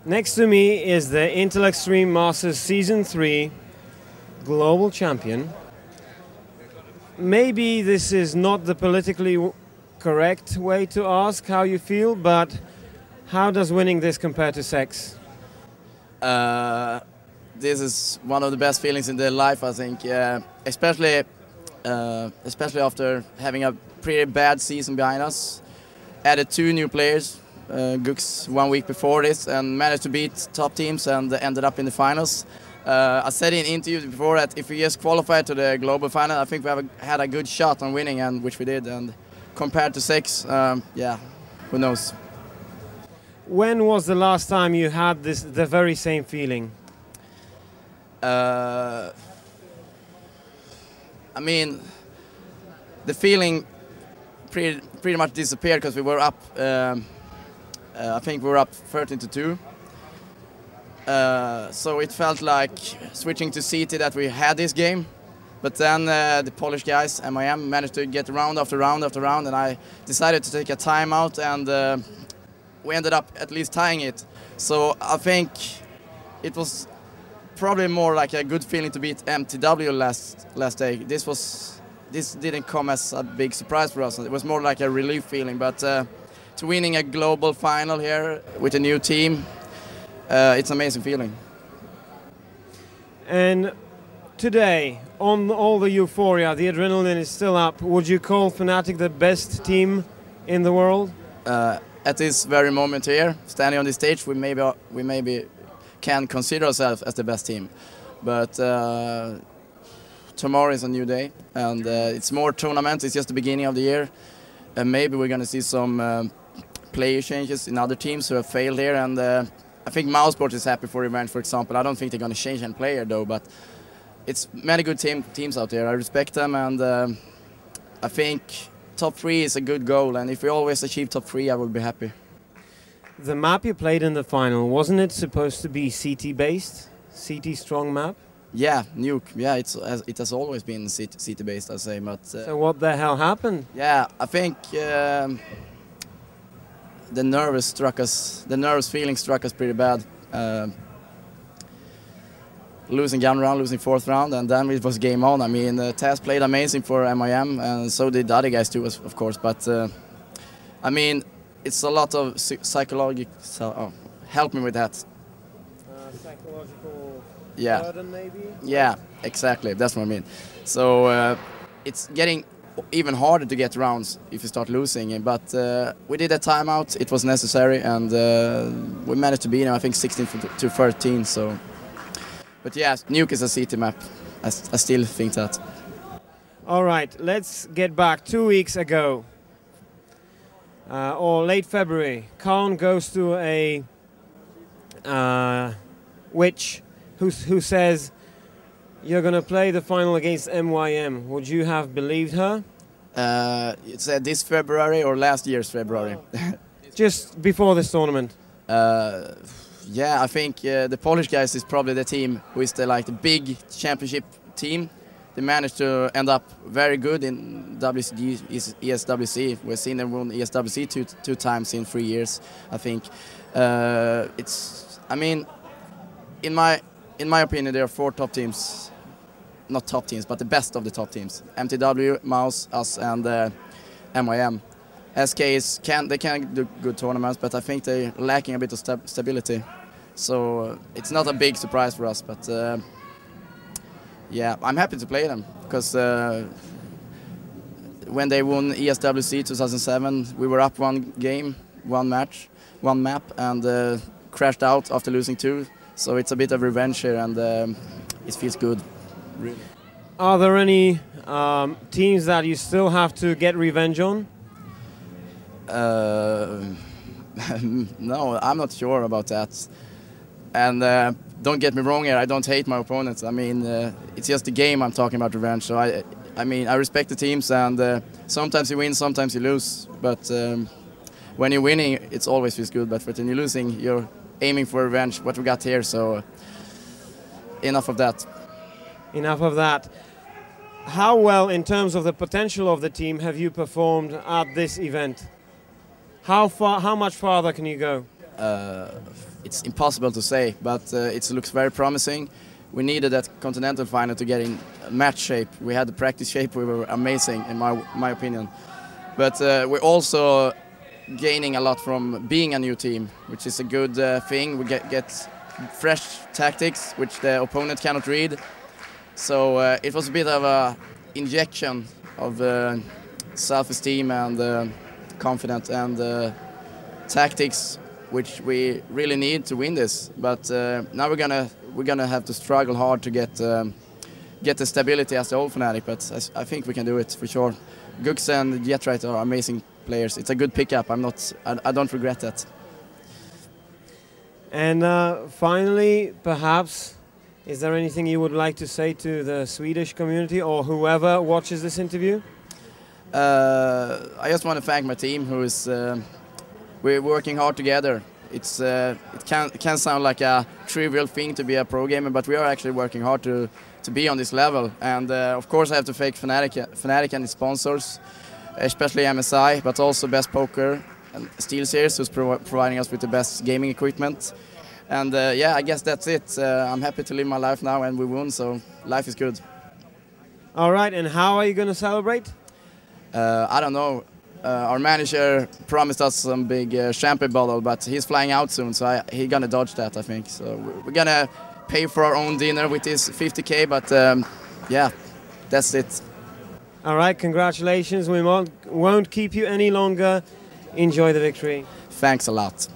Next to me is the Intel Extreme Masters Season 3 Global Champion. Maybe this is not the politically correct way to ask how you feel, but how does winning this compare to sex? This is one of the best feelings in their life, I think, especially after having a pretty bad season behind us. Added 2 new players, Gux 1 week before this, and managed to beat top teams and ended up in the finals. I said in interviews before that if we just qualified to the global final, I think we had a good shot on winning, and which we did. And compared to sex, yeah, who knows? When was the last time you had the very same feeling? I mean, the feeling pretty much disappeared because we were up. I think we were up 13-2. So it felt like switching to CT that we had this game. But then the Polish guys, MIM, managed to get round after round after round, and I decided to take a timeout, and we ended up at least tying it. So I think it was probably more like a good feeling to beat MTW last day. This didn't come as a big surprise for us. It was more like a relief feeling. But to winning a global final here with a new team, it's an amazing feeling. And today, on all the euphoria, the adrenaline is still up. Would you call Fnatic the best team in the world? At this very moment here, standing on this stage, we maybe can consider ourselves as the best team. But tomorrow is a new day, and it's more tournaments. It's just the beginning of the year, and maybe we're going to see some player changes in other teams who have failed here. And I think Mouseport is happy for revenge, for example. I don't think they're going to change any player though, but it's many good teams out there. I respect them, and I think top 3 is a good goal, and if we always achieve top 3, I will be happy. The map you played in the final, wasn't it supposed to be CT based? CT strong map? Yeah, Nuke. Yeah, it has always been CT based, I say. But so what the hell happened? Yeah, I think the nervous feeling struck us pretty bad. Losing gun round, losing 4th round, and then it was game on. I mean, Taz played amazing for MIM, and so did the other guys too, of course. But I mean, it's a lot of psychological. Oh, help me with that. Psychological burden, maybe. Yeah, exactly. That's what I mean. So it's getting even harder to get rounds if you start losing. But we did a timeout. It was necessary, and we managed to beat them. I think 16-13. So. But yeah, Nuke is a CT map. I still think that. All right, let's get back 2 weeks ago, or late February. cArn goes to a witch who says you're going to play the final against MYM. Would you have believed her? It said this February or last year's February? Just before this tournament. Yeah, I think the Polish guys is probably the team who is the big championship team. They managed to end up very good in WCG, ESWC. We've seen them win ESWC two times in 3 years, I think. I mean, in my opinion, there are 4 top teams. Not top teams, but the best of the top teams. MTW, Mouse, us, and MIM. SK they can do good tournaments, but I think they're lacking a bit of stability. So it's not a big surprise for us, but yeah, I'm happy to play them because when they won ESWC 2007, we were up 1 game, 1 match, 1 map, and crashed out after losing 2. So it's a bit of revenge here, and it feels good, really. Are there any teams that you still have to get revenge on? No, I'm not sure about that. And don't get me wrong here, I don't hate my opponents. I mean, it's just the game I'm talking about revenge. So I mean, I respect the teams, and sometimes you win, sometimes you lose. But when you're winning, it's always feels good. But when you're losing, you're aiming for revenge. What we got here, so enough of that. Enough of that. How well, in terms of the potential of the team, have you performed at this event? How much farther can you go? It's impossible to say, but it looks very promising. We needed that continental final to get in match shape. We had the practice shape, we were amazing in my opinion. But we're also gaining a lot from being a new team, which is a good thing. We get fresh tactics, which the opponent cannot read. So it was a bit of a injection of self-esteem and confidence and tactics, which we really need to win this. But now we're gonna have to struggle hard to get the stability as the old Fnatic. But I think we can do it for sure. Gux and Jetrite are amazing players. It's a good pickup. I don't regret that. And finally, perhaps, is there anything you would like to say to the Swedish community or whoever watches this interview? I just want to thank my team, who is we're working hard together. It can sound like a trivial thing to be a pro gamer, but we are actually working hard to be on this level. And of course, I have to thank Fnatic and its sponsors, especially MSI, but also Best Poker and SteelSeries, who's providing us with the best gaming equipment. And yeah, I guess that's it. I'm happy to live my life now, and we won, so life is good. All right, and how are you going to celebrate? I don't know. Our manager promised us some big champagne bottle, but he's flying out soon, so he's gonna dodge that, I think. So we're gonna pay for our own dinner with his 50K, but yeah, that's it. All right, congratulations. We won't keep you any longer. Enjoy the victory. Thanks a lot.